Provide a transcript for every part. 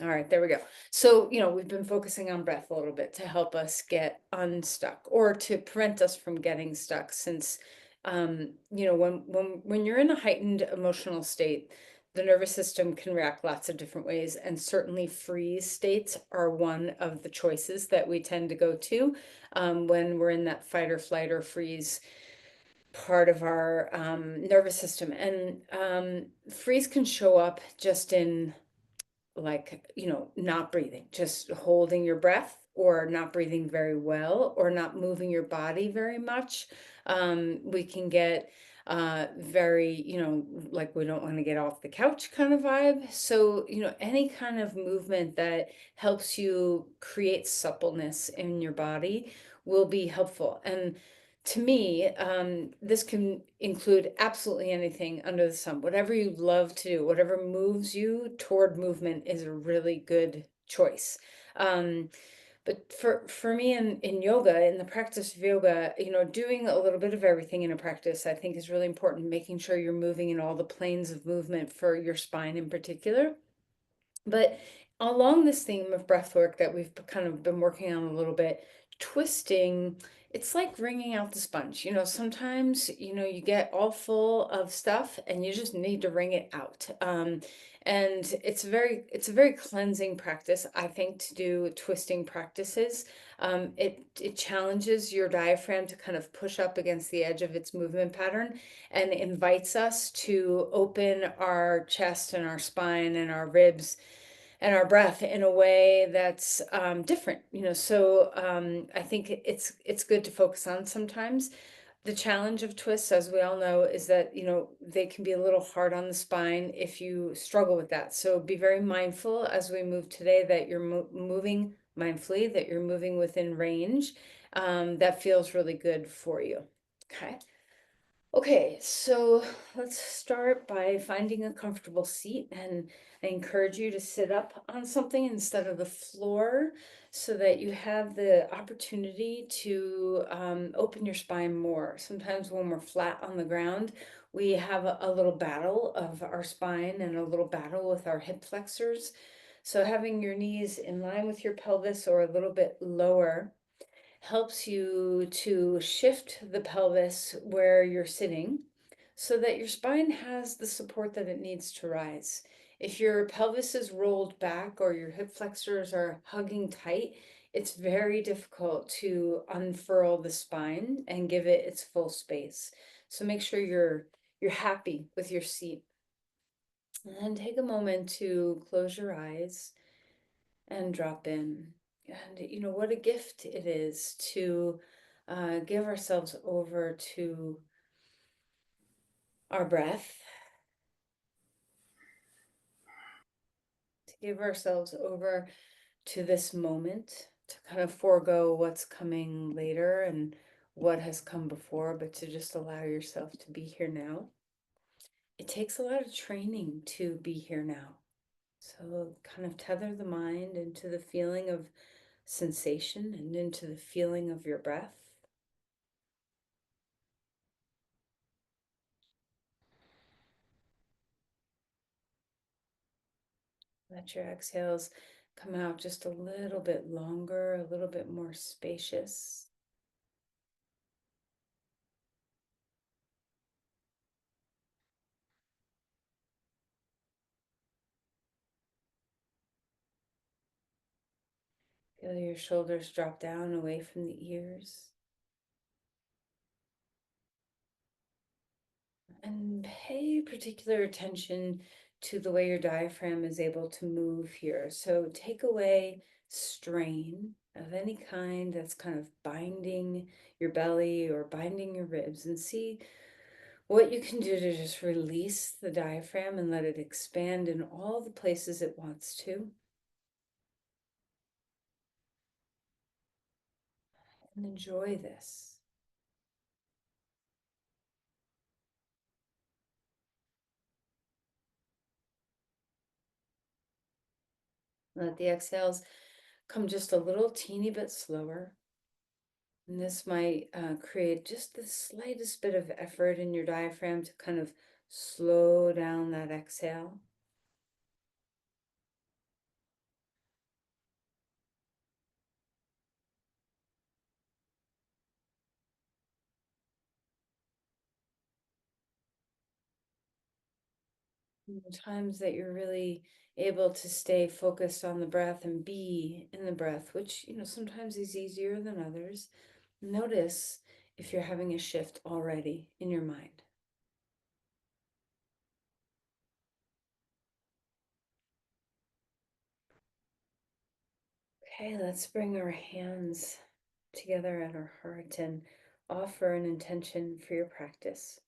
All right, there we go. So, we've been focusing on breath a little bit to help us get unstuck or to prevent us from getting stuck since when you're in a heightened emotional state, the nervous system can react lots of different ways, and certainly freeze states are one of the choices that we tend to go to when we're in that fight or flight or freeze part of our nervous system. And freeze can show up just in like, not breathing, just holding your breath or not breathing very well or not moving your body very much. We can get very, like we don't want to get off the couch kind of vibe. So, any kind of movement that helps you create suppleness in your body will be helpful. And to me, this can include absolutely anything under the sun. Whatever you love to do, whatever moves you toward movement is a really good choice. Um, but for me in yoga, in the practice of yoga, doing a little bit of everything in a practice, I think is really important, making sure you're moving in all the planes of movement for your spine in particular. But along this theme of breath work that we've kind of been working on a little bit, twisting, it's like wringing out the sponge. Sometimes, you get all full of stuff and you just need to wring it out. And it's a very cleansing practice, I think, to do twisting practices. It challenges your diaphragm to kind of push up against the edge of its movement pattern and invites us to open our chest and our spine and our ribs and our breath in a way that's different. So I think it's good to focus on sometimes. The challenge of twists, as we all know, is that they can be a little hard on the spine if you struggle with that. So be very mindful as we move today that you're moving mindfully, that you're moving within range. That feels really good for you. Okay. Okay, so let's start by finding a comfortable seat, and I encourage you to sit up on something instead of the floor so that you have the opportunity to open your spine more. Sometimes when we're flat on the ground, we have a little battle of our spine and a little battle with our hip flexors. So having your knees in line with your pelvis or a little bit lower helps you to shift the pelvis where you're sitting so that your spine has the support that it needs to rise. If your pelvis is rolled back or your hip flexors are hugging tight, it's very difficult to unfurl the spine and give it its full space. So make sure you're happy with your seat. And then take a moment to close your eyes and drop in. And what a gift it is to give ourselves over to our breath, to give ourselves over to this moment, to kind of forego what's coming later and what has come before, but to just allow yourself to be here now. It takes a lot of training to be here now. So kind of tether the mind into the feeling of sensation and into the feeling of your breath. Let your exhales come out just a little bit longer, a little bit more spacious. Feel your shoulders drop down away from the ears. And pay particular attention to the way your diaphragm is able to move here. So take away strain of any kind that's kind of binding your belly or binding your ribs, and see what you can do to just release the diaphragm and let it expand in all the places it wants to. And enjoy this. Let the exhales come just a little teeny bit slower. And this might create just the slightest bit of effort in your diaphragm to kind of slow down that exhale. Times that you're really able to stay focused on the breath and be in the breath, which, sometimes is easier than others. Notice if you're having a shift already in your mind. Okay, let's bring our hands together at our heart and offer an intention for your practice.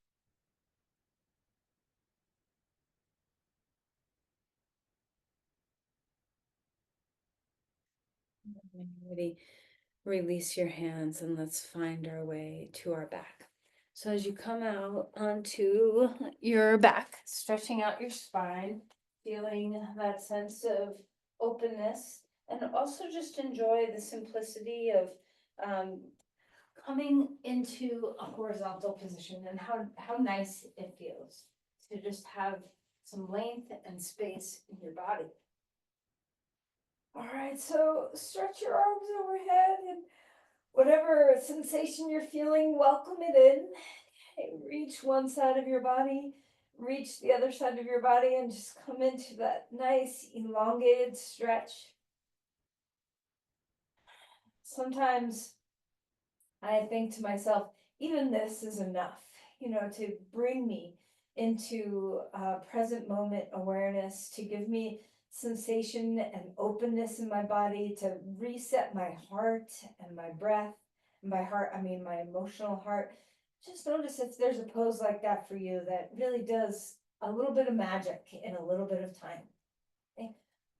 When you're ready, release your hands and let's find our way to our back. So as you come out onto your back, stretching out your spine, feeling that sense of openness, and also just enjoy the simplicity of um, coming into a horizontal position and how nice it feels to just have some length and space in your body. All right, so stretch your arms overhead and whatever sensation you're feeling, welcome it in. Okay, reach one side of your body, reach the other side of your body, and just come into that nice elongated stretch. Sometimes I think to myself, even this is enough, to bring me into present moment awareness, to give me sensation and openness in my body, to reset my heart and my breath. And by heart, I mean my emotional heart. Just notice if there's a pose like that for you that really does a little bit of magic in a little bit of time. Okay.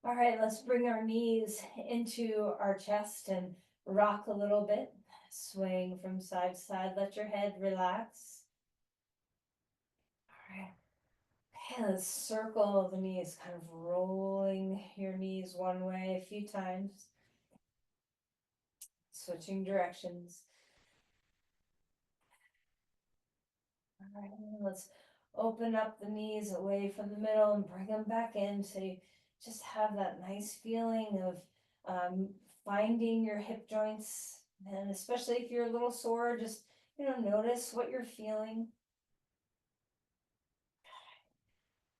All right, let's bring our knees into our chest and rock a little bit, swaying from side to side. Let your head relax. All right. Okay, let's circle the knees, kind of rolling your knees one way a few times, switching directions. All right, let's open up the knees away from the middle and bring them back in so you just have that nice feeling of finding your hip joints. And especially if you're a little sore, just, notice what you're feeling.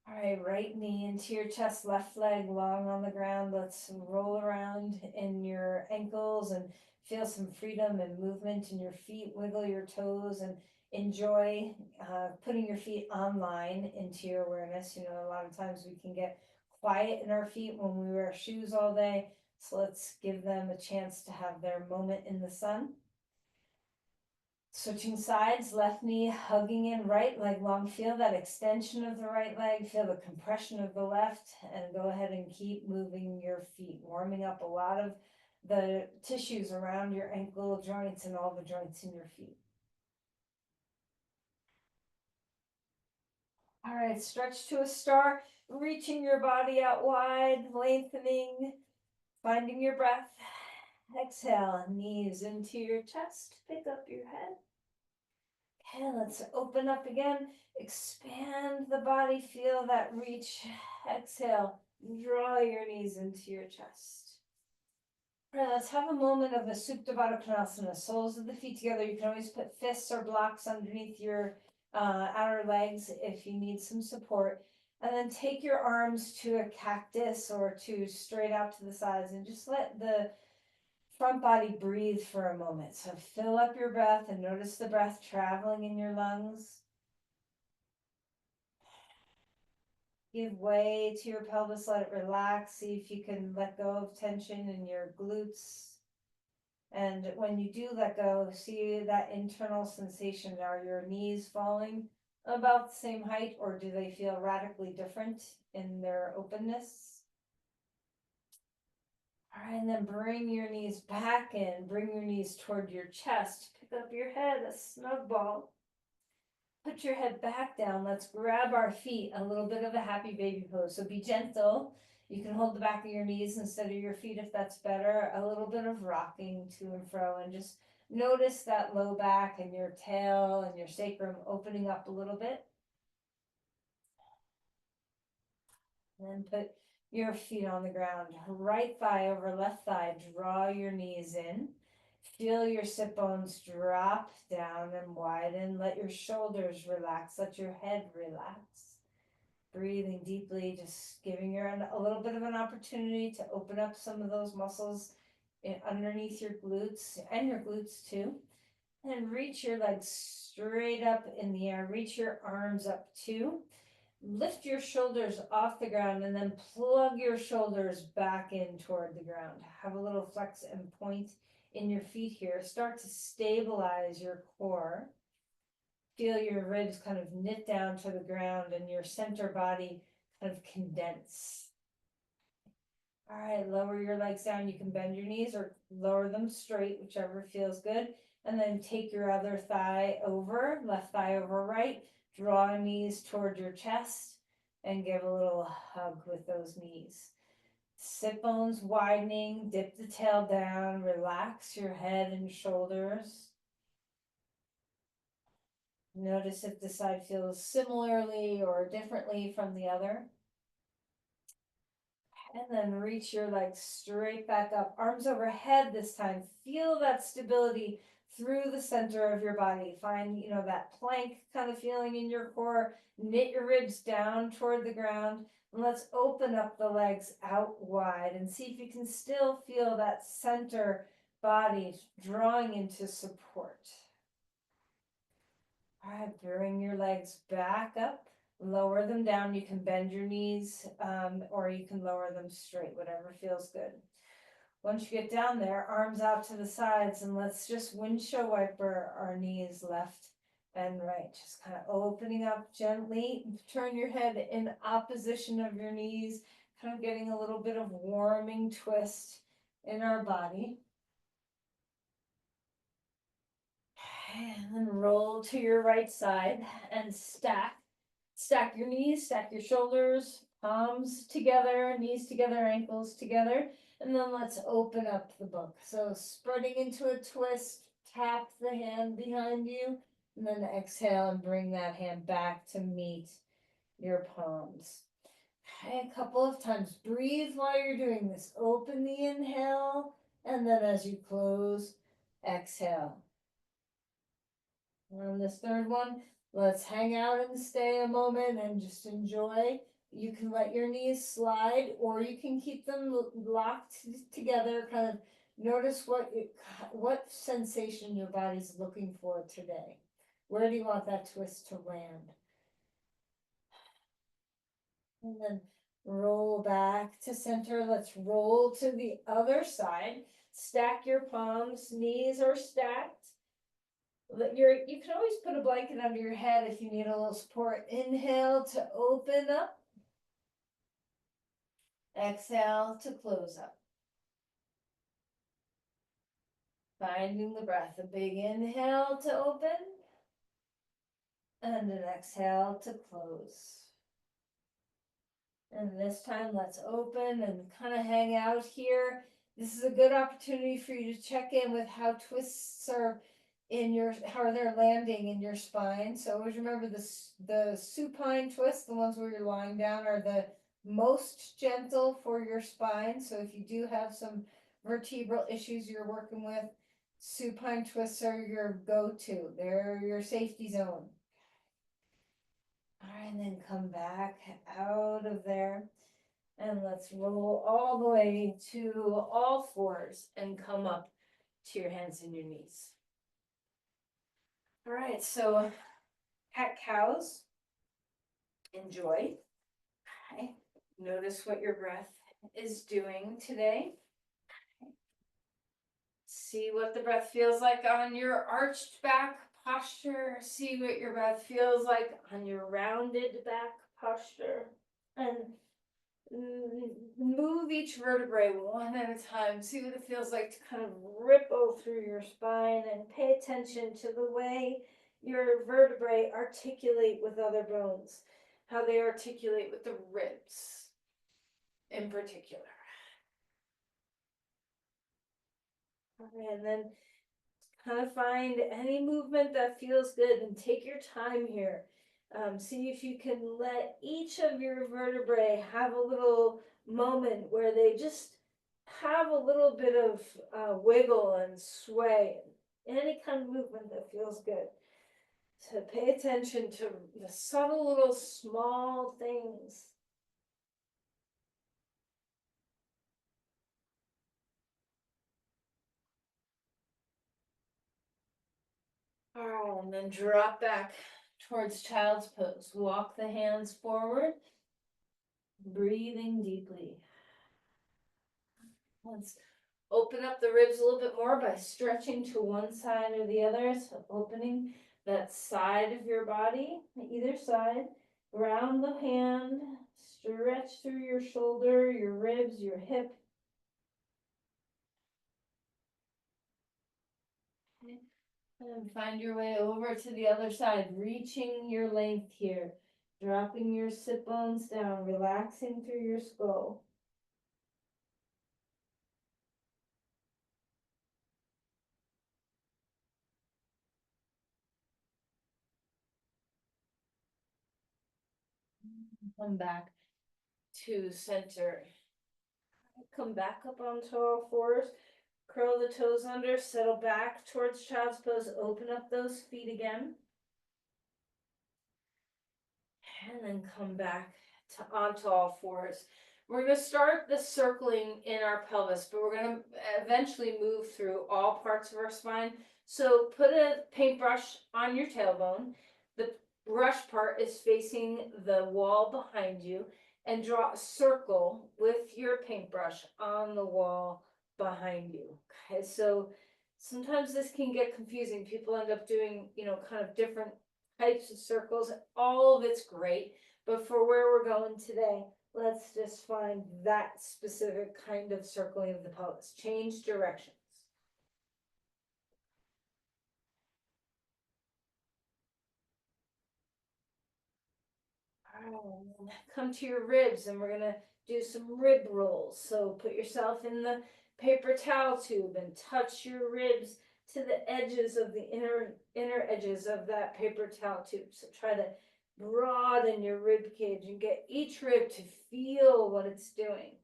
All right, right knee into your chest, left leg long on the ground. Let's roll around in your ankles and feel some freedom and movement in your feet. Wiggle your toes and enjoy putting your feet online into your awareness. A lot of times we can get quiet in our feet when we wear shoes all day. So let's give them a chance to have their moment in the sun. Switching sides, left knee hugging in, right leg long. Feel that extension of the right leg, feel the compression of the left, and go ahead and keep moving your feet, warming up a lot of the tissues around your ankle joints and all the joints in your feet. All right, stretch to a star, reaching your body out wide, lengthening, finding your breath. Exhale, knees into your chest, pick up your head. Okay, let's open up again. Expand the body. Feel that reach. Exhale. Draw your knees into your chest. All right, let's have a moment of the Supta Baddha Konasana. Soles of the feet together. You can always put fists or blocks underneath your outer legs if you need some support. And then take your arms to a cactus or to straight out to the sides and just let the front body breathe for a moment. So fill up your breath and notice the breath traveling in your lungs. Give way to your pelvis, let it relax. See if you can let go of tension in your glutes. And when you do let go, see that internal sensation. Are your knees falling about the same height, or do they feel radically different in their openness? All right, and then bring your knees back in. Bring your knees toward your chest. Pick up your head, a snug ball. Put your head back down. Let's grab our feet, a little bit of a happy baby pose. So be gentle. You can hold the back of your knees instead of your feet if that's better. A little bit of rocking to and fro, and just notice that low back and your tail and your sacrum opening up a little bit. And then put your feet on the ground. Right thigh over left thigh. Draw your knees in. Feel your sit bones drop down and widen. Let your shoulders relax. Let your head relax. Breathing deeply, just giving your a little bit of an opportunity to open up some of those muscles underneath your glutes and your glutes too. And reach your legs straight up in the air. Reach your arms up too. Lift your shoulders off the ground and then plug your shoulders back in toward the ground. Have a little flex and point in your feet here. Start to stabilize your core. Feel your ribs kind of knit down to the ground and your center body kind of condense. All right, lower your legs down. You can bend your knees or lower them straight, whichever feels good. And then take your other thigh over, left thigh over right. Draw knees toward your chest and give a little hug with those knees. Sit bones widening, dip the tail down, relax your head and shoulders. Notice if the side feels similarly or differently from the other. And then reach your legs straight back up, arms overhead this time. Feel that stability through the center of your body. Find, that plank kind of feeling in your core. Knit your ribs down toward the ground. And let's open up the legs out wide and see if you can still feel that center body drawing into support. All right, bring your legs back up, lower them down. You can bend your knees or you can lower them straight, whatever feels good. Once you get down there, arms out to the sides, and let's just windshield wiper our knees left and right. Just kind of opening up gently. Turn your head in opposition of your knees, kind of getting a little bit of warming twist in our body. And then roll to your right side and stack. Stack your knees, stack your shoulders, palms together, knees together, ankles together. And then let's open up the book. So spreading into a twist, tap the hand behind you, and then exhale and bring that hand back to meet your palms. Okay, a couple of times. Breathe while you're doing this. Open the inhale, and then as you close, exhale. On this third one, let's hang out and stay a moment and just enjoy. You can let your knees slide or you can keep them locked together. Kind of notice what sensation your body's looking for today. Where do you want that twist to land? And then roll back to center. Let's roll to the other side. Stack your palms, knees are stacked. You can always put a blanket under your head if you need a little support. Inhale to open up. Exhale to close up. Finding the breath. A big inhale to open. And an exhale to close. And this time let's open and kind of hang out here. This is a good opportunity for you to check in with how twists are how they're landing in your spine. So always remember the supine twists, the ones where you're lying down, are the most gentle for your spine. So if you do have some vertebral issues you're working with, supine twists are your go-to. They're your safety zone. All right, and then come back out of there. And let's roll all the way to all fours and come up to your hands and your knees. All right, so cat-cows, enjoy. Okay. Notice what your breath is doing today. Okay. See what the breath feels like on your arched back posture. See what your breath feels like on your rounded back posture. And move each vertebrae one at a time. See what it feels like to kind of ripple through your spine and pay attention to the way your vertebrae articulate with other bones, how they articulate with the ribs in particular. And then kind of find any movement that feels good and take your time here. See if you can let each of your vertebrae have a little moment where they just have a little bit of wiggle and sway. Any kind of movement that feels good. So pay attention to the subtle little small things. All right, and then drop back towards child's pose. Walk the hands forward, breathing deeply. Let's open up the ribs a little bit more by stretching to one side or the other. So opening that side of your body, either side. Round the hand, stretch through your shoulder, your ribs, your hip. And find your way over to the other side, reaching your length here. Dropping your sit bones down, relaxing through your skull. Come back to center. Come back up onto all fours. Curl the toes under, settle back towards child's pose. Open up those feet again. And then come back to onto all fours. We're going to start the circling in our pelvis, but we're going to eventually move through all parts of our spine. So put a paintbrush on your tailbone. The brush part is facing the wall behind you, and draw a circle with your paintbrush on the wall behind you. Okay, so sometimes this can get confusing. People end up doing, kind of different types of circles. All of it's great, but for where we're going today, let's just find that specific kind of circling of the pelvis. Change directions. Come to your ribs, and we're gonna do some rib rolls. So put yourself in the paper towel tube and touch your ribs to the edges of the inner edges of that paper towel tube. So try to broaden your rib cage and get each rib to feel what it's doing.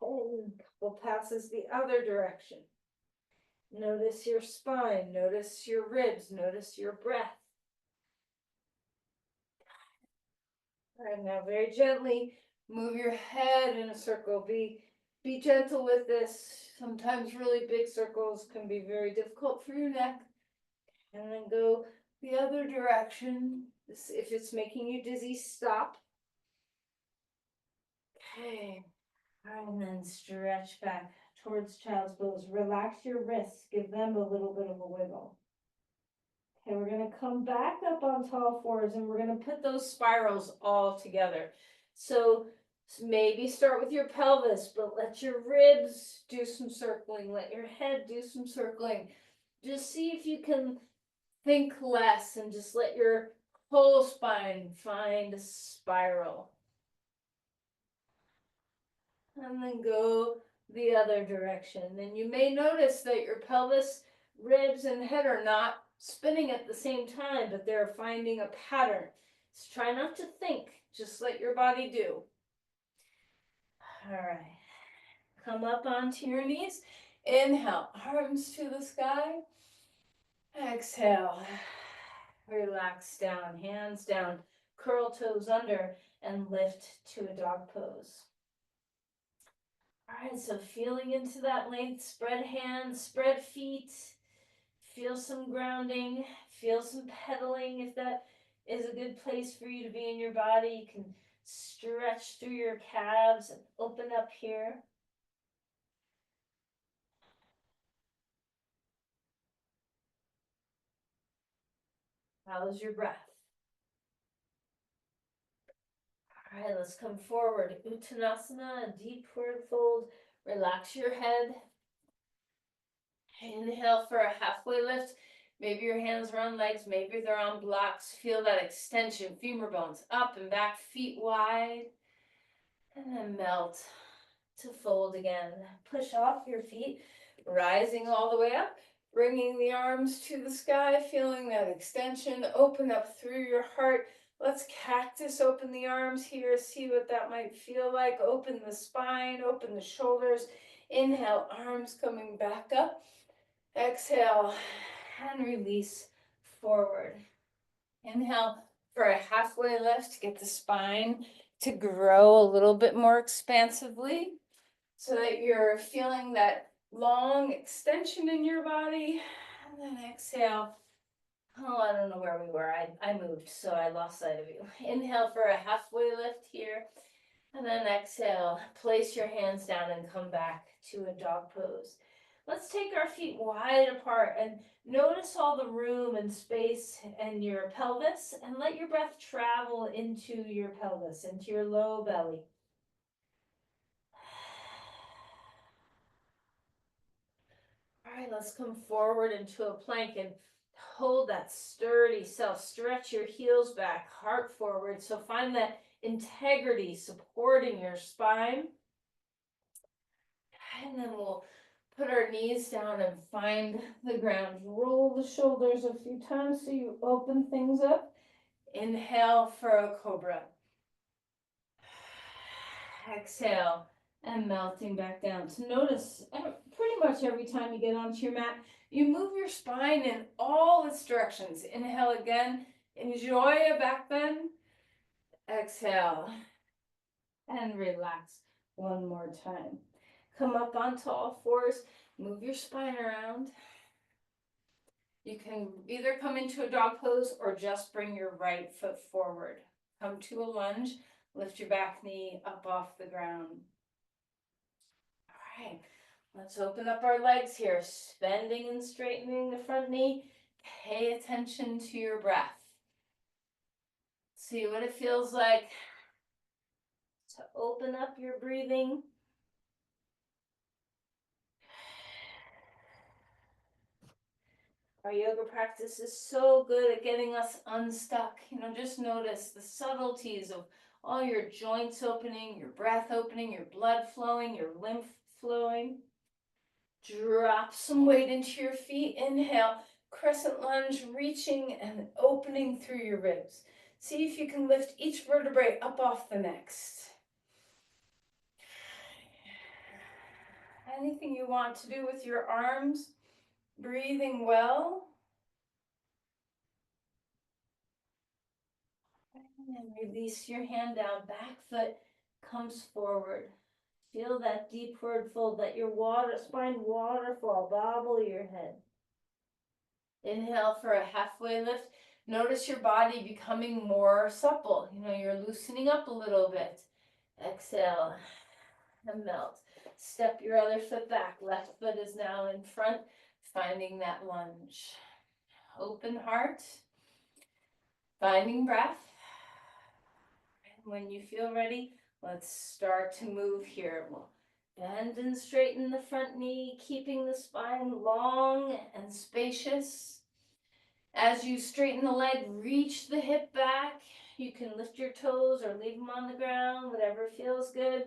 And a couple passes the other direction. Notice your spine, notice your ribs, notice your breath. All right, now very gently move your head in a circle. Be gentle with this. Sometimes really big circles can be very difficult for your neck. And then go the other direction. If it's making you dizzy, stop. Okay. And then stretch back towards child's pose. Relax your wrists. Give them a little bit of a wiggle. Okay, we're going to come back up on all fours, and we're going to put those spirals all together. So maybe start with your pelvis, but let your ribs do some circling. Let your head do some circling. Just see if you can think less and just let your whole spine find a spiral. And then go the other direction. And you may notice that your pelvis, ribs, and head are not spinning at the same time, but they're finding a pattern. So try not to think, just let your body do. All right. Come up onto your knees. Inhale, arms to the sky. Exhale. Relax down, hands down, curl toes under, and lift to a dog pose. All right, so feeling into that length, spread hands, spread feet, feel some grounding, feel some pedaling if that is a good place for you to be in your body. You can stretch through your calves and open up here. How's your breath? All right, let's come forward. Uttanasana, deep forward fold. Relax your head. Inhale for a halfway lift. Maybe your hands are on legs, maybe they're on blocks. Feel that extension, femur bones up and back, feet wide. And then melt to fold again. Push off your feet, rising all the way up, bringing the arms to the sky, feeling that extension, open up through your heart. Let's cactus open the arms here, see what that might feel like. Open the spine, open the shoulders. Inhale, arms coming back up. Exhale, and release forward. Inhale for a halfway lift, get the spine to grow a little bit more expansively so that you're feeling that long extension in your body. And then exhale. Oh, I don't know where we were. I moved, so I lost sight of you. Inhale for a halfway lift here. And then exhale, place your hands down and come back to a dog pose. Let's take our feet wide apart and notice all the room and space in your pelvis, and let your breath travel into your pelvis, into your low belly. All right, let's come forward into a plank and hold that sturdy self. Stretch your heels back, heart forward. So find that integrity supporting your spine. And then we'll put our knees down and find the ground. Roll the shoulders a few times so you open things up. Inhale for a cobra. Exhale and melting back down. So notice pretty much every time you get onto your mat, you move your spine in all its directions. Inhale again. Enjoy a back bend. Exhale and relax one more time. Come up onto all fours. Move your spine around. You can either come into a dog pose or just bring your right foot forward. Come to a lunge, lift your back knee up off the ground. All right, let's open up our legs here, bending and straightening the front knee. Pay attention to your breath. See what it feels like to open up your breathing. Our yoga practice is so good at getting us unstuck. Just notice the subtleties of all your joints opening, your breath opening, your blood flowing, your lymph flowing. Drop some weight into your feet. Inhale, crescent lunge, reaching and opening through your ribs. See if you can lift each vertebrae up off the next. Anything you want to do with your arms, breathing well. And release your hand down, back foot comes forward. Feel that deep forward fold, let your spine waterfall, bobble your head. Inhale for a halfway lift. Notice your body becoming more supple. You're loosening up a little bit. Exhale and melt. Step your other foot back. Left foot is now in front, finding that lunge. Open heart, finding breath. When you feel ready, let's start to move here. We'll bend and straighten the front knee, keeping the spine long and spacious. As you straighten the leg, reach the hip back. You can lift your toes or leave them on the ground, whatever feels good.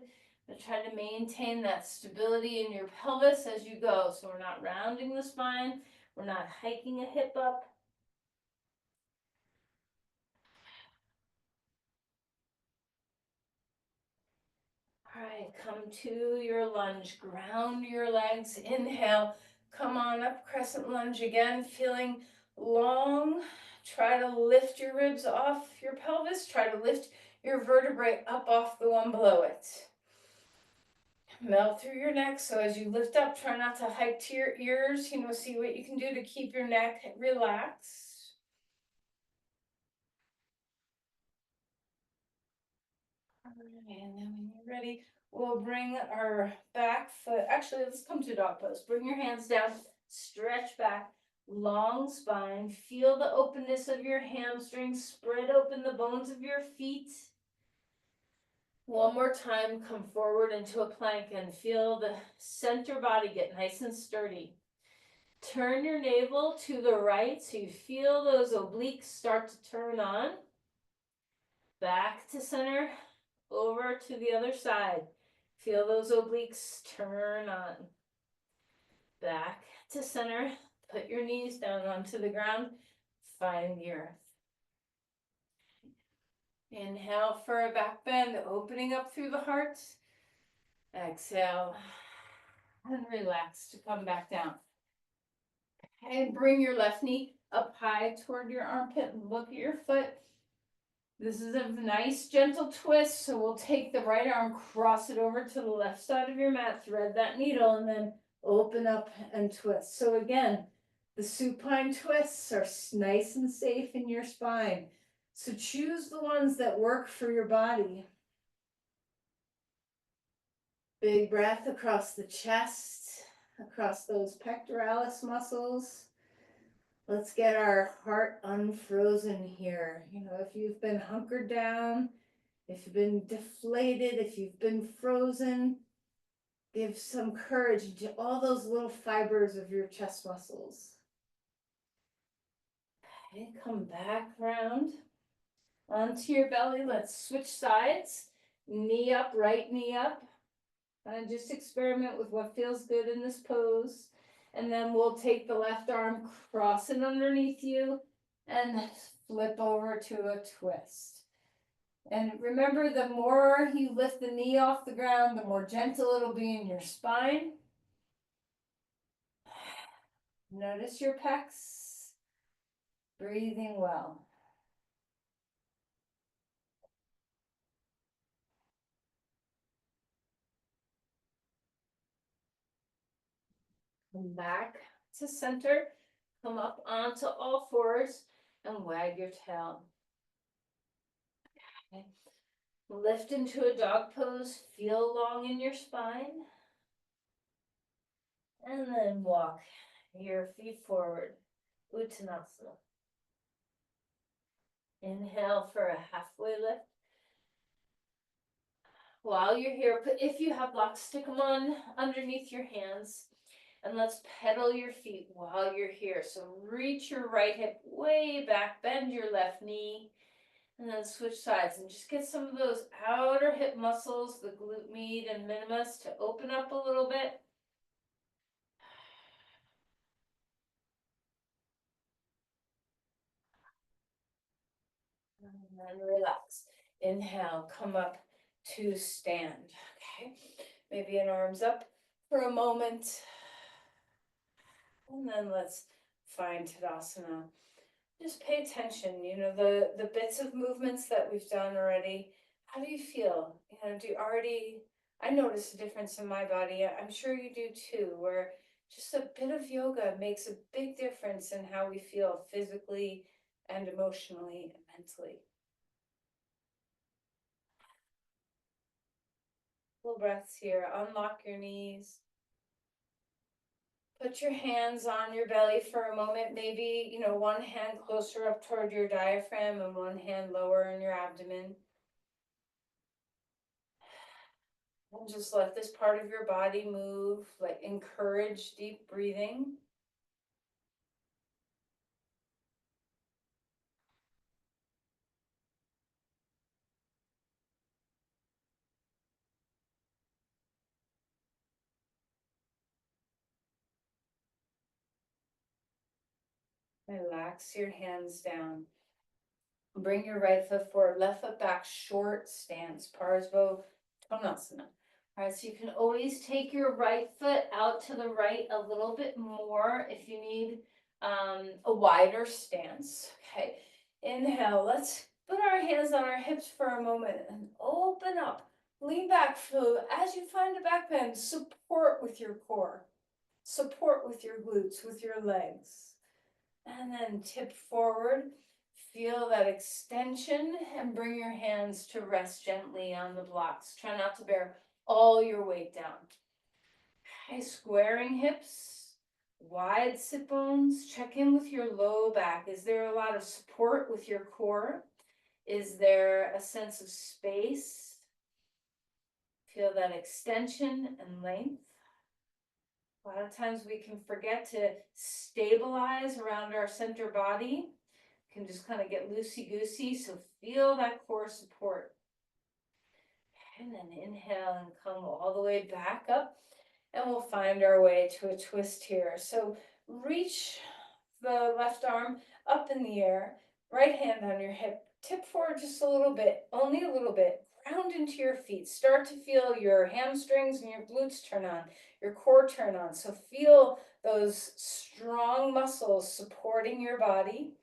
But try to maintain that stability in your pelvis as you go. So we're not rounding the spine. We're not hiking a hip up. All right, come to your lunge. Ground your legs. Inhale. Come on up, crescent lunge again, feeling long. Try to lift your ribs off your pelvis. Try to lift your vertebrae up off the one below it. Melt through your neck. So as you lift up, try not to hike to your ears. See what you can do to keep your neck relaxed. And then when you're ready, we'll bring our back foot, actually let's come to dog pose. Bring your hands down, stretch back, long spine, feel the openness of your hamstrings, spread open the bones of your feet. One more time, come forward into a plank and feel the center body get nice and sturdy. Turn your navel to the right so you feel those obliques start to turn on. Back to center. Over to the other side. Feel those obliques turn on. Back to center. Put your knees down onto the ground. Find the earth. Inhale for a back bend, opening up through the heart. Exhale and relax to come back down. And bring your left knee up high toward your armpit and look at your foot. This is a nice gentle twist, so we'll take the right arm, cross it over to the left side of your mat, thread that needle, and then open up and twist. So again, the supine twists are nice and safe in your spine. So choose the ones that work for your body. Big breath across the chest, across those pectoralis muscles. Let's get our heart unfrozen here. You know, if you've been hunkered down, if you've been deflated, if you've been frozen, give some courage to all those little fibers of your chest muscles. Okay, come back around onto your belly. Let's switch sides. Knee up, right knee up. Just experiment with what feels good in this pose. And then we'll take the left arm, cross it underneath you, and flip over to a twist. And remember, the more you lift the knee off the ground, the more gentle it'll be in your spine. Notice your pecs. Breathing well. Come back to center. Come up onto all fours and wag your tail. Okay. Lift into a dog pose. Feel long in your spine. And then walk your feet forward. Uttanasana. Inhale for a halfway lift. While you're here, if you have blocks, stick them on underneath your hands. And let's pedal your feet while you're here. So reach your right hip way back, bend your left knee, and then switch sides. And just get some of those outer hip muscles, the glute med and minimus, to open up a little bit. And then relax. Inhale, come up to stand. Okay, maybe an arms up for a moment. And then let's find Tadasana. Just pay attention, you know, the bits of movements that we've done already. How do you feel? You know, do you already, I notice a difference in my body. I'm sure you do too, where just a bit of yoga makes a big difference in how we feel physically and emotionally and mentally. Full breaths here. Unlock your knees. Put your hands on your belly for a moment. Maybe, you know, one hand closer up toward your diaphragm and one hand lower in your abdomen. And just let this part of your body move, like encourage deep breathing. Relax your hands down. Bring your right foot forward, left foot back, short stance, Parsva Konasana. All right, so you can always take your right foot out to the right a little bit more if you need a wider stance. Okay, inhale. Let's put our hands on our hips for a moment and open up. Lean back. So as you find a back bend, support with your core, support with your glutes, with your legs. And then tip forward. Feel that extension and bring your hands to rest gently on the blocks. Try not to bear all your weight down. Okay, squaring hips, wide sit bones. Check in with your low back. Is there a lot of support with your core? Is there a sense of space? Feel that extension and length. A lot of times we can forget to stabilize around our center body. Can just kind of get loosey-goosey, so feel that core support. And then inhale and come all the way back up, and we'll find our way to a twist here. So reach the left arm up in the air, right hand on your hip, tip forward just a little bit, only a little bit, ground into your feet. Start to feel your hamstrings and your glutes turn on, your core turn on. So feel those strong muscles supporting your body.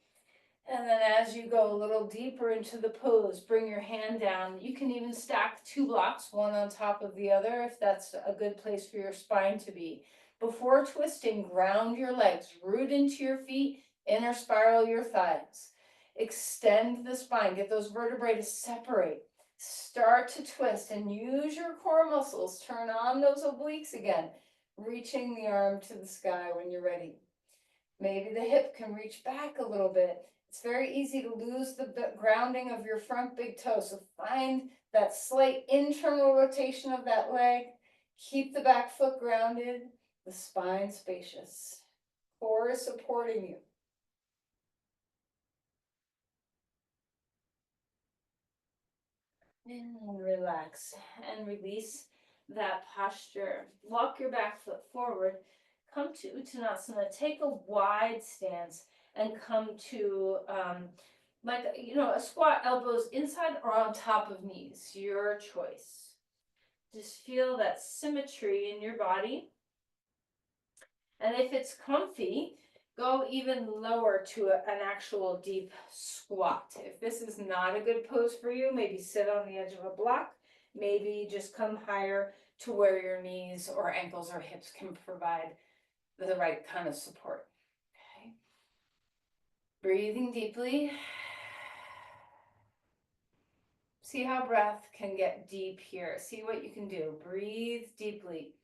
And then as you go a little deeper into the pose, bring your hand down. You can even stack two blocks, one on top of the other, if that's a good place for your spine to be. Before twisting, ground your legs, root into your feet, inner spiral your thighs. Extend the spine, get those vertebrae to separate. Start to twist and use your core muscles. Turn on those obliques again, reaching the arm to the sky when you're ready. Maybe the hip can reach back a little bit. It's very easy to lose the grounding of your front big toe. So find that slight internal rotation of that leg. Keep the back foot grounded, the spine spacious. Core is supporting you. And relax and release that posture. Walk your back foot forward. Come to Uttanasana. Take a wide stance and come to like, a squat, elbows inside or on top of knees. Your choice. Just feel that symmetry in your body. And if it's comfy, go even lower to an actual deep squat. If this is not a good pose for you, maybe sit on the edge of a block. Maybe just come higher to where your knees or ankles or hips can provide the right kind of support. Okay. Breathing deeply. See how breath can get deep here. See what you can do. Breathe deeply.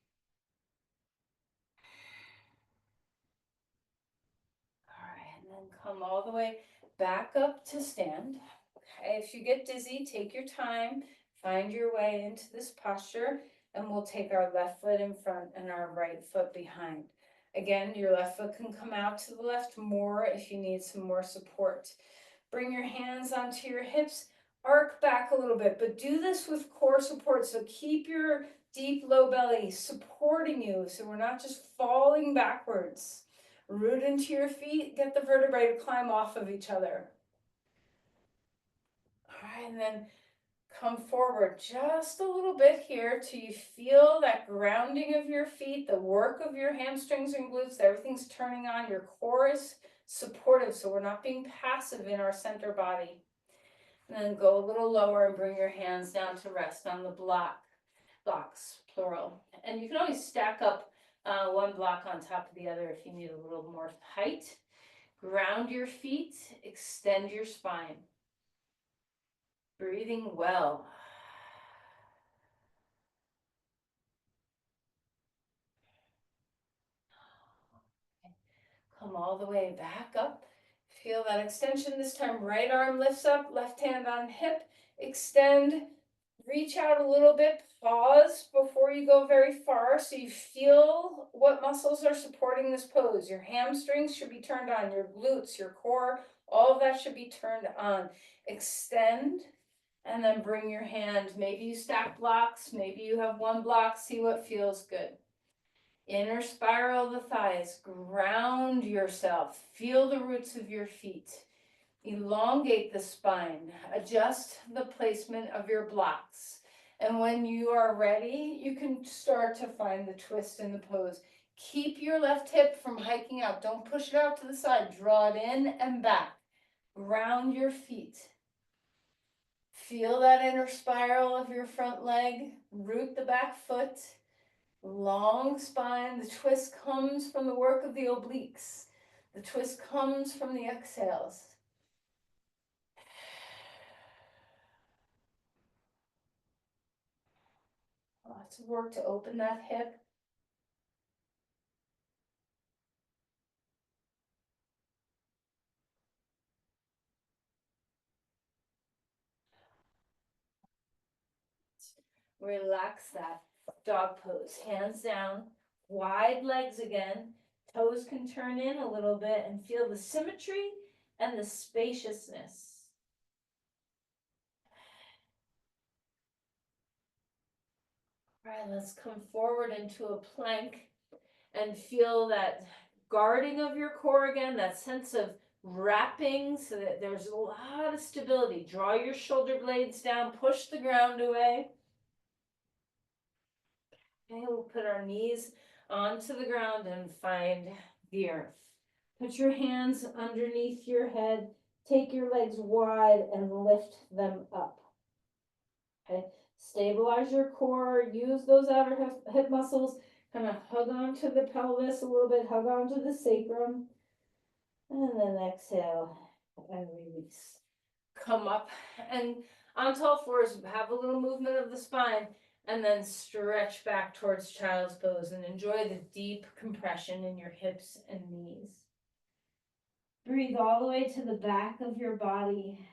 All right, and then come all the way back up to stand. Okay, if you get dizzy, take your time, find your way into this posture, and we'll take our left foot in front and our right foot behind. Again, your left foot can come out to the left more if you need some more support. Bring your hands onto your hips, arc back a little bit, but do this with core support. So keep your deep low belly supporting you so we're not just falling backwards. Root into your feet, get the vertebrae to climb off of each other. All right, and then come forward just a little bit here till you feel that grounding of your feet, the work of your hamstrings and glutes, everything's turning on, your core is supportive, so we're not being passive in our center body. And then go a little lower and bring your hands down to rest on the blocks, plural. And you can always stack up one block on top of the other if you need a little more height. Ground your feet, extend your spine. Breathing well. Come all the way back up. Feel that extension this time. Right arm lifts up, left hand on hip. Extend, reach out a little bit. Pause before you go very far so you feel what muscles are supporting this pose. Your hamstrings should be turned on, your glutes, your core, all of that should be turned on. Extend and then bring your hand. Maybe you stack blocks, maybe you have one block. See what feels good. Inner spiral the thighs, ground yourself, feel the roots of your feet, elongate the spine, adjust the placement of your blocks. And when you are ready, you can start to find the twist in the pose. Keep your left hip from hiking out. Don't push it out to the side. Draw it in and back. Ground your feet. Feel that inner spiral of your front leg. Root the back foot. Long spine. The twist comes from the work of the obliques. The twist comes from the exhales. Lots of work to open that hip. Relax that dog pose. Hands down, wide legs again. Toes can turn in a little bit and feel the symmetry and the spaciousness. All right, let's come forward into a plank and feel that guarding of your core again, that sense of wrapping so that there's a lot of stability. Draw your shoulder blades down, push the ground away. Okay, we'll put our knees onto the ground and find the earth. Put your hands underneath your head, take your legs wide and lift them up. Okay, stabilize your core, use those outer hip muscles, kind of hug onto the pelvis a little bit, hug onto the sacrum, and then exhale and release. Come up and onto all fours, have a little movement of the spine, and then stretch back towards child's pose and enjoy the deep compression in your hips and knees. Breathe all the way to the back of your body.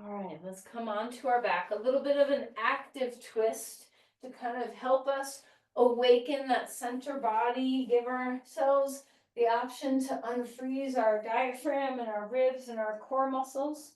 All right, let's come on to our back. A little bit of an active twist to kind of help us awaken that center body, give ourselves the option to unfreeze our diaphragm and our ribs and our core muscles.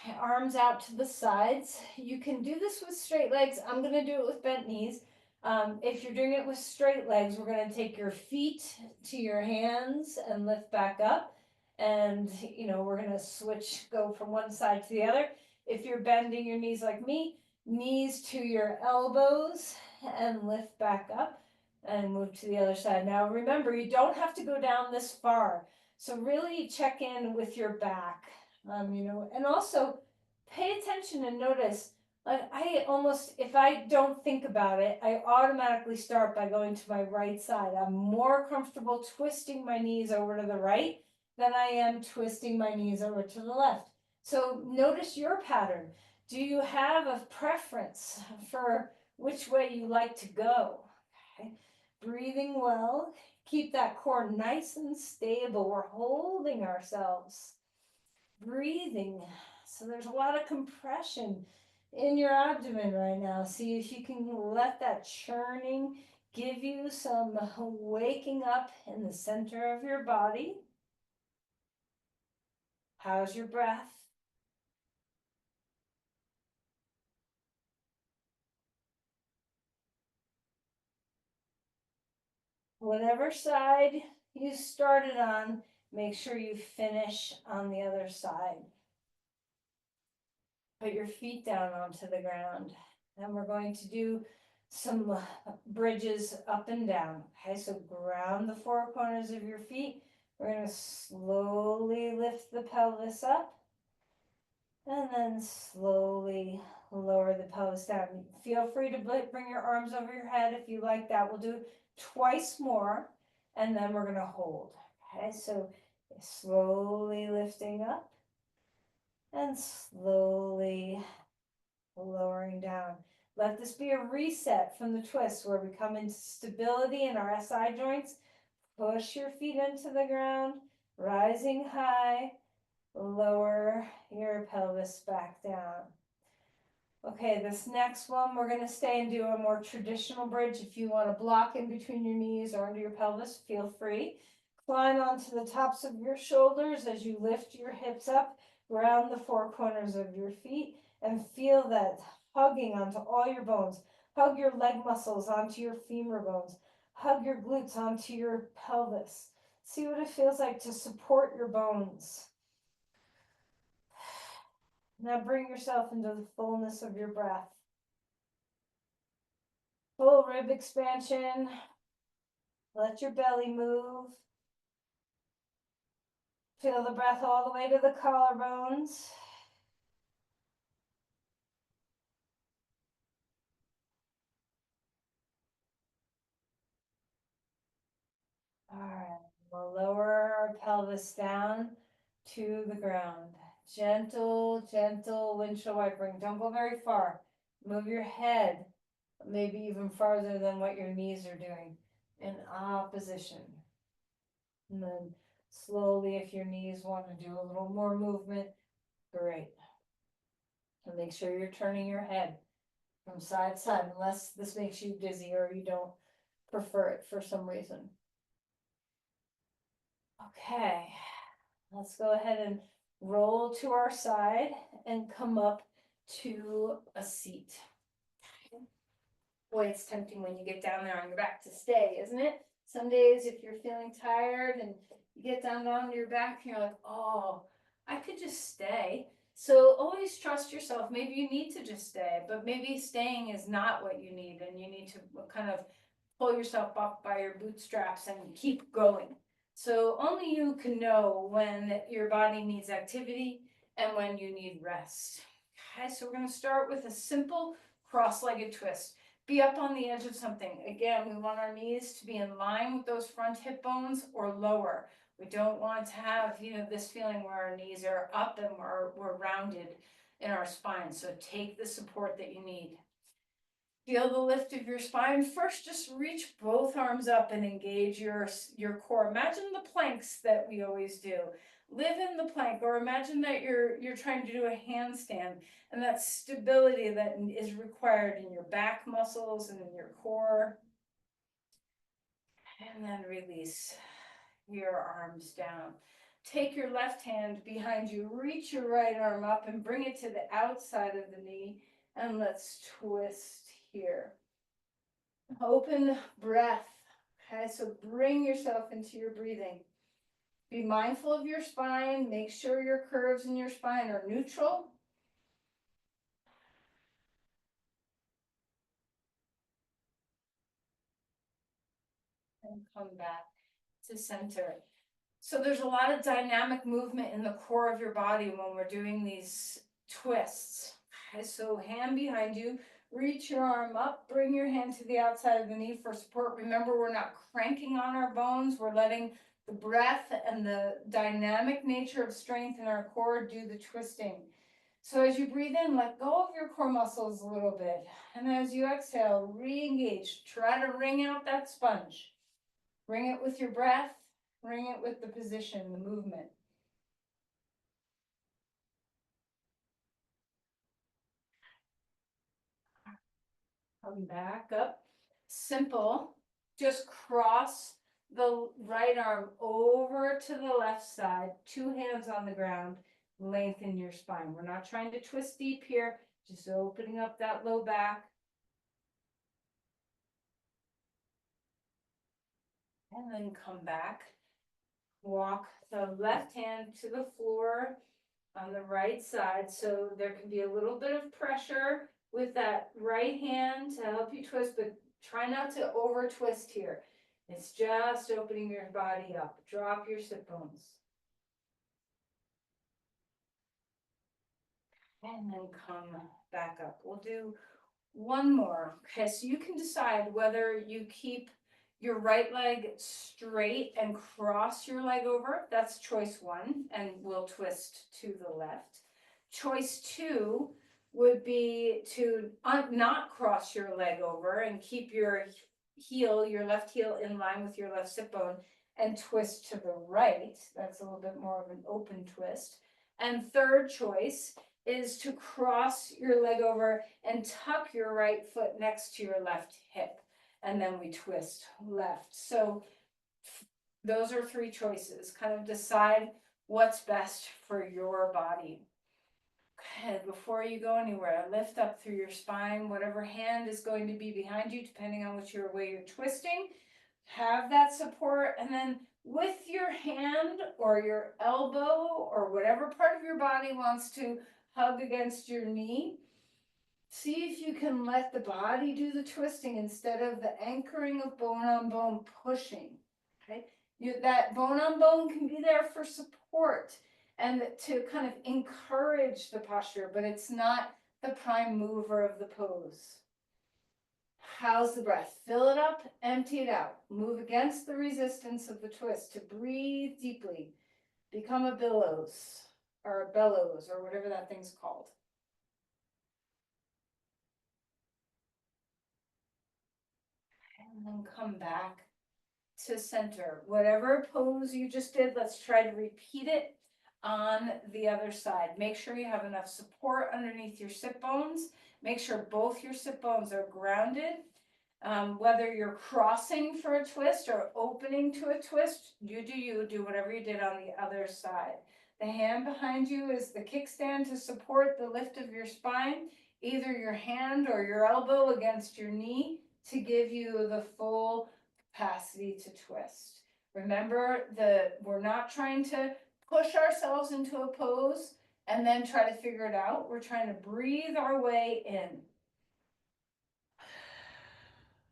Okay, arms out to the sides. You can do this with straight legs. I'm going to do it with bent knees. If you're doing it with straight legs, we're going to take your feet to your hands and lift back up. And, we're going to switch, go from one side to the other. If you're bending your knees like me, knees to your elbows and lift back up and move to the other side. Now, remember, you don't have to go down this far. So really check in with your back, and also pay attention and notice. Like if I don't think about it, I automatically start by going to my right side. I'm more comfortable twisting my knees over to the right than I am twisting my knees over to the left. So notice your pattern. Do you have a preference for which way you like to go? Okay. Breathing well. Keep that core nice and stable. We're holding ourselves. Breathing. So there's a lot of compression in your abdomen right now. See if you can let that churning give you some waking up in the center of your body. How's your breath? Whatever side you started on, make sure you finish on the other side. Put your feet down onto the ground. And we're going to do some bridges up and down. Okay, so ground the four corners of your feet. We're going to slowly lift the pelvis up and then slowly lower the pelvis down. Feel free to bring your arms over your head if you like that. We'll do twice more and then we're going to hold. Okay, so slowly lifting up and slowly lowering down. Let this be a reset from the twist where we come into stability in our SI joints. Push your feet into the ground, rising high, lower your pelvis back down. Okay, this next one, we're going to stay and do a more traditional bridge. If you want to block in between your knees or under your pelvis, feel free. Climb onto the tops of your shoulders as you lift your hips up, round the four corners of your feet, and feel that hugging onto all your bones. Hug your leg muscles onto your femur bones. Hug your glutes onto your pelvis. See what it feels like to support your bones. Now bring yourself into the fullness of your breath. Full rib expansion. Let your belly move. Feel the breath all the way to the collarbones. All right, we'll lower our pelvis down to the ground. Gentle, gentle windshield wipering. Don't go very far. Move your head, maybe even farther than what your knees are doing, in opposition. And then slowly, if your knees want to do a little more movement, great. And make sure you're turning your head from side to side, unless this makes you dizzy or you don't prefer it for some reason. Okay, let's go ahead and roll to our side and come up to a seat. Boy, it's tempting when you get down there on your back to stay, isn't it? Some days if you're feeling tired and you get down onto your back and you're like, oh, I could just stay. So always trust yourself. Maybe you need to just stay, but maybe staying is not what you need, and you need to kind of pull yourself up by your bootstraps and keep going. So only you can know when your body needs activity and when you need rest. Okay, so we're going to start with a simple cross-legged twist. Be up on the edge of something. Again, we want our knees to be in line with those front hip bones or lower. We don't want to have, this feeling where our knees are up and we're rounded in our spine. So take the support that you need. Feel the lift of your spine. First, just reach both arms up and engage your core. Imagine the planks that we always do. Live in the plank, or imagine that you're trying to do a handstand, and that stability that is required in your back muscles and in your core. And then release your arms down. Take your left hand behind you, reach your right arm up and bring it to the outside of the knee, and let's twist here. Open breath. Okay, so bring yourself into your breathing. Be mindful of your spine. Make sure your curves in your spine are neutral. And come back to center. So there's a lot of dynamic movement in the core of your body when we're doing these twists. Okay, so hand behind you, reach your arm up, bring your hand to the outside of the knee for support. Remember, we're not cranking on our bones. We're letting the breath and the dynamic nature of strength in our core do the twisting. So as you breathe in, let go of your core muscles a little bit. And as you exhale, re-engage. Try to wring out that sponge. Bring it with your breath. Bring it with the position, the movement. Come back up. Simple. Just cross the right arm over to the left side. 2 hands on the ground. Lengthen your spine. We're not trying to twist deep here. Just opening up that low back. And then come back. Walk the left hand to the floor on the right side, so there can be a little bit of pressure with that right hand to help you twist, but try not to over twist here. It's just opening your body up. Drop your sit bones. And then come back up. We'll do one more. Okay, so you can decide whether you keep your right leg straight and cross your leg over. That's choice 1, and we'll twist to the left. Choice 2 would be to not cross your leg over and keep your heel, your left heel, in line with your left sit bone and twist to the right. That's a little bit more of an open twist. And third choice is to cross your leg over and tuck your right foot next to your left hip. And then we twist left. So those are 3 choices. Kind of decide what's best for your body. Okay, before you go anywhere, lift up through your spine, whatever hand is going to be behind you, depending on which way you're twisting. Have that support, and then with your hand or your elbow or whatever part of your body wants to hug against your knee, see if you can let the body do the twisting instead of the anchoring of bone on bone pushing. Okay, that bone on bone can be there for support and to kind of encourage the posture, but it's not the prime mover of the pose. How's the breath? Fill it up, empty it out. Move against the resistance of the twist to breathe deeply. Become a billows or a bellows or whatever that thing's called. And then come back to center. Whatever pose you just did, let's try to repeat it on the other side. Make sure you have enough support underneath your sit bones. Make sure both your sit bones are grounded. Whether you're crossing for a twist or opening to a twist, you do whatever you did on the other side. The hand behind you is the kickstand to support the lift of your spine, either your hand or your elbow against your knee to give you the full capacity to twist. Remember, we're not trying to push ourselves into a pose and then try to figure it out. We're trying to breathe our way in.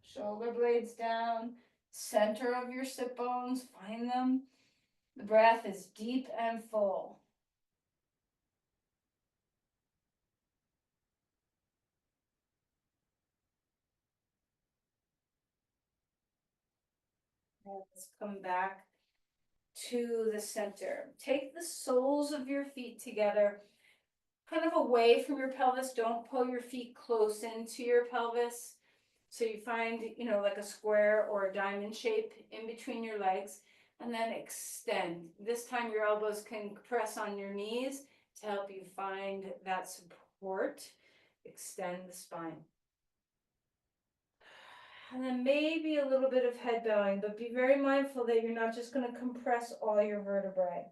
Shoulder blades down, center of your sit bones, find them. The breath is deep and full. And let's come back to the center. Take the soles of your feet together, kind of away from your pelvis. Don't pull your feet close into your pelvis. So you find, like a square or a diamond shape in between your legs, and then extend. This time your elbows can press on your knees to help you find that support. Extend the spine. And then maybe a little bit of head bowing, but be very mindful that you're not just going to compress all your vertebrae.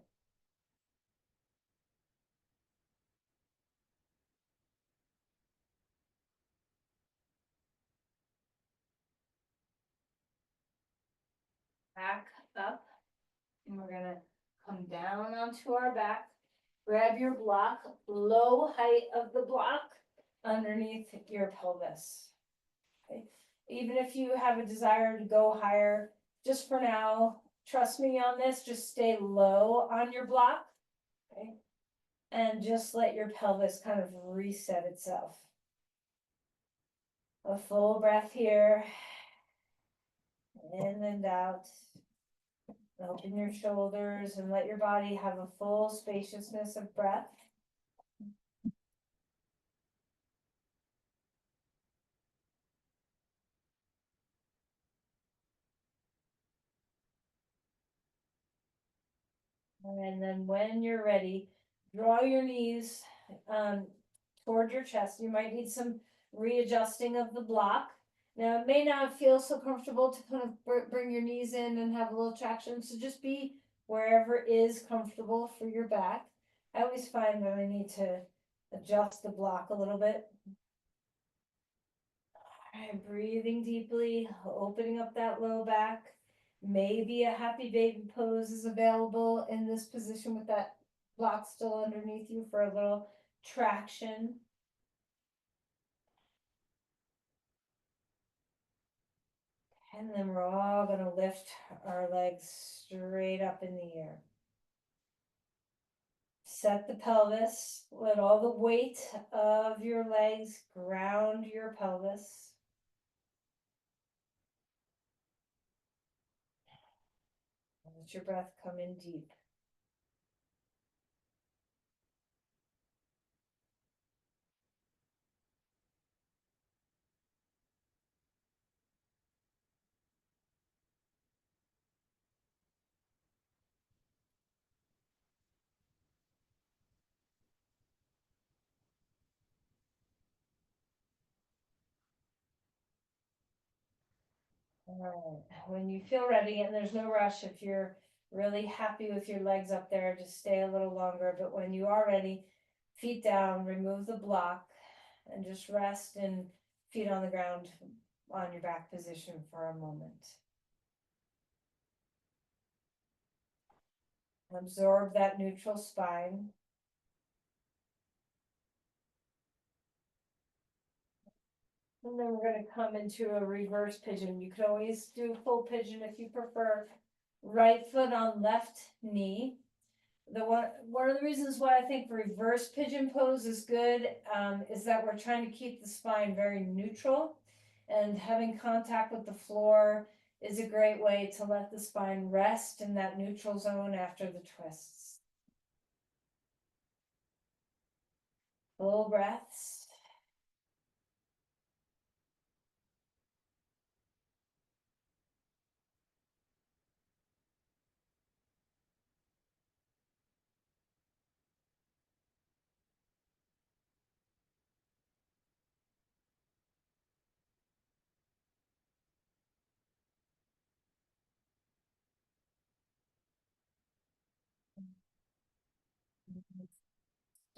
Back up, and we're gonna come down onto our back. Grab your block, low height of the block underneath your pelvis. Okay. Even if you have a desire to go higher, just for now, trust me on this, just stay low on your block. Okay. And just let your pelvis kind of reset itself. A full breath here. In and out. Open your shoulders and let your body have a full spaciousness of breath. And then when you're ready, draw your knees toward your chest. You might need some readjusting of the block. Now, it may not feel so comfortable to kind of bring your knees in and have a little traction. So just be wherever is comfortable for your back. I always find that I need to adjust the block a little bit. I'm breathing deeply, opening up that low back. Maybe a happy baby pose is available in this position with that block still underneath you for a little traction. And then we're all going to lift our legs straight up in the air. Set the pelvis, let all the weight of your legs ground your pelvis. Let your breath come in deep. All right. When you feel ready, and there's no rush if you're really happy with your legs up there, just stay a little longer. But when you are ready, feet down, remove the block, and just rest and feet on the ground on your back position for a moment. Absorb that neutral spine. And then we're going to come into a reverse pigeon. You could always do full pigeon if you prefer. Right foot on left knee. One of the reasons why I think reverse pigeon pose is good is that we're trying to keep the spine very neutral, and having contact with the floor is a great way to let the spine rest in that neutral zone after the twists. Full breaths.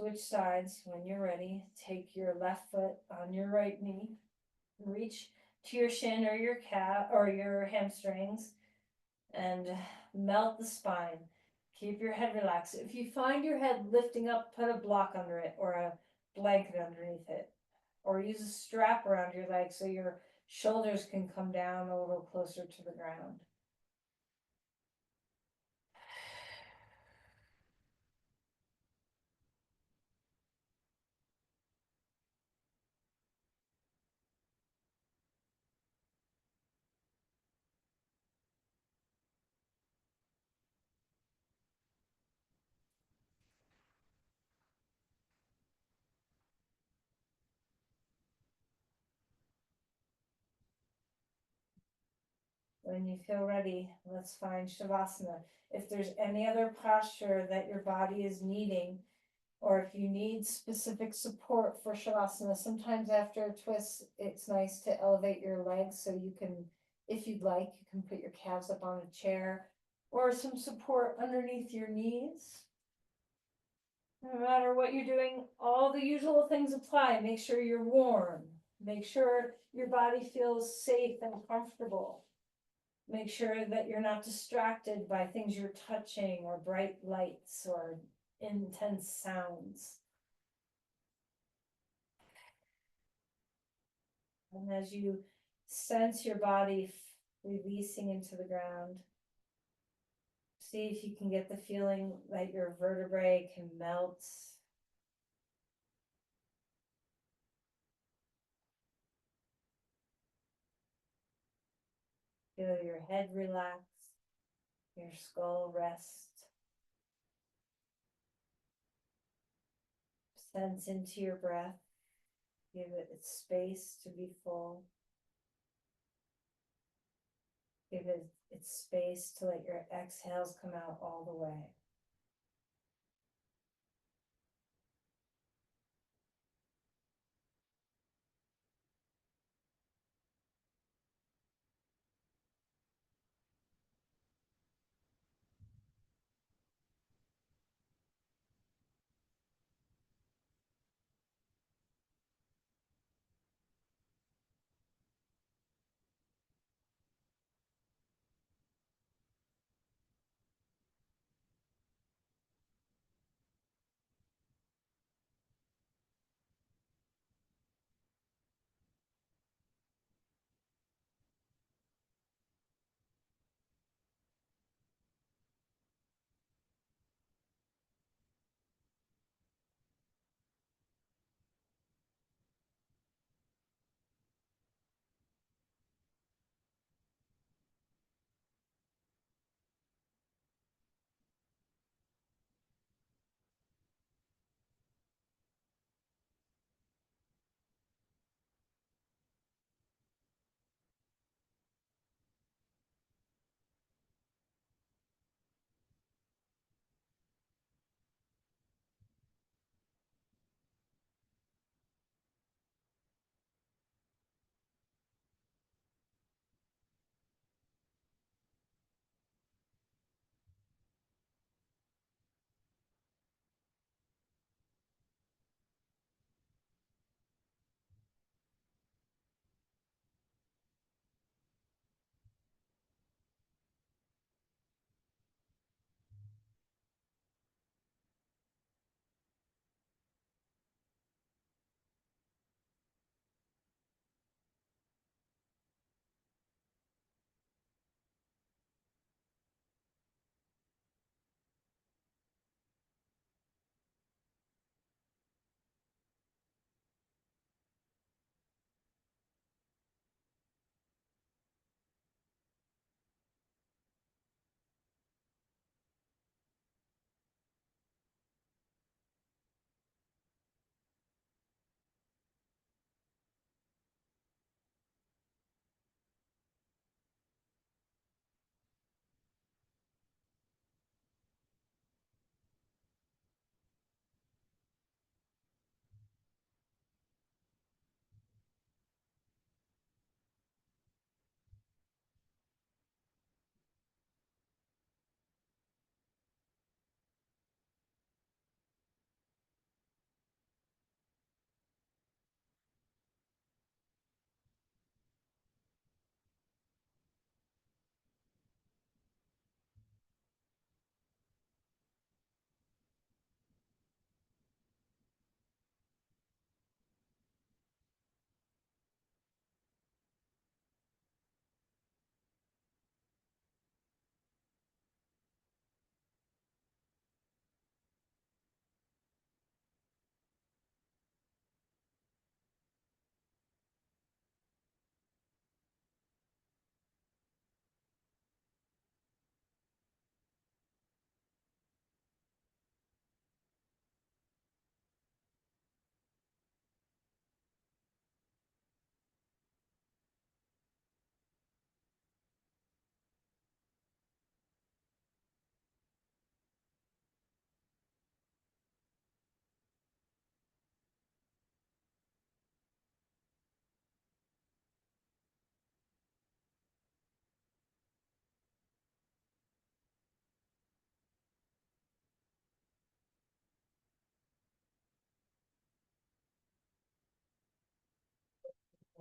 Switch sides when you're ready. Take your left foot on your right knee. Reach to your shin or your calf or your hamstrings and melt the spine. Keep your head relaxed. If you find your head lifting up, put a block under it or a blanket underneath it, or use a strap around your leg so your shoulders can come down a little closer to the ground. When you feel ready, let's find Shavasana. If there's any other posture that your body is needing, or if you need specific support for Shavasana, sometimes after a twist, it's nice to elevate your legs so you can, if you'd like, you can put your calves up on a chair or some support underneath your knees. No matter what you're doing, all the usual things apply. Make sure you're warm. Make sure your body feels safe and comfortable. Make sure that you're not distracted by things you're touching or bright lights or intense sounds. And as you sense your body releasing into the ground, see if you can get the feeling that your vertebrae can melt. Feel your head relax, your skull rest. Sense into your breath. Give it its space to be full. Give it its space to let your exhales come out all the way.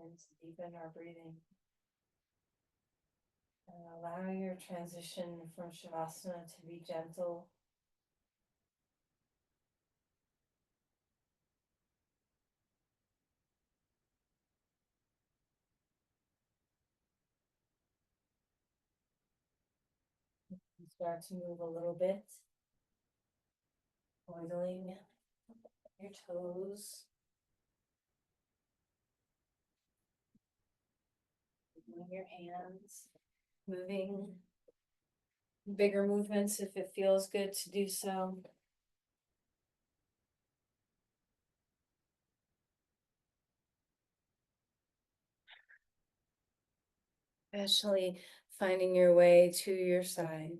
and to deepen our breathing. And allow your transition from Shavasana to be gentle. You start to move a little bit, wiggling your toes, moving your hands, moving bigger movements if it feels good to do so. Especially finding your way to your side.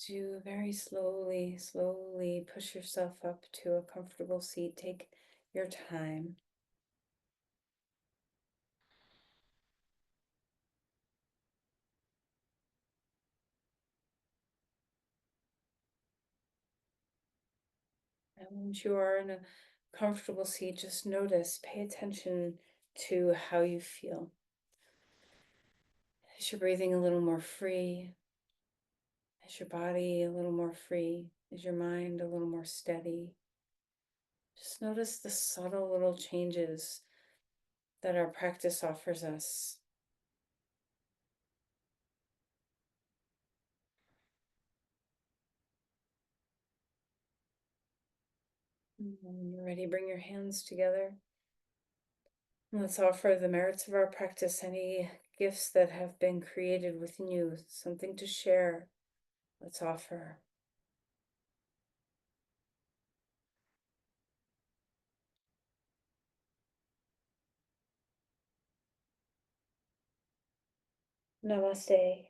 To very slowly, slowly push yourself up to a comfortable seat. Take your time. And once you are in a comfortable seat, just notice, pay attention to how you feel. Is your breathing a little more free? Is your body a little more free? Is your mind a little more steady? Just notice the subtle little changes that our practice offers us. And when you're ready, bring your hands together. And let's offer the merits of our practice, any gifts that have been created within you, something to share. Let's offer. Namaste.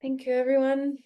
Thank you, everyone.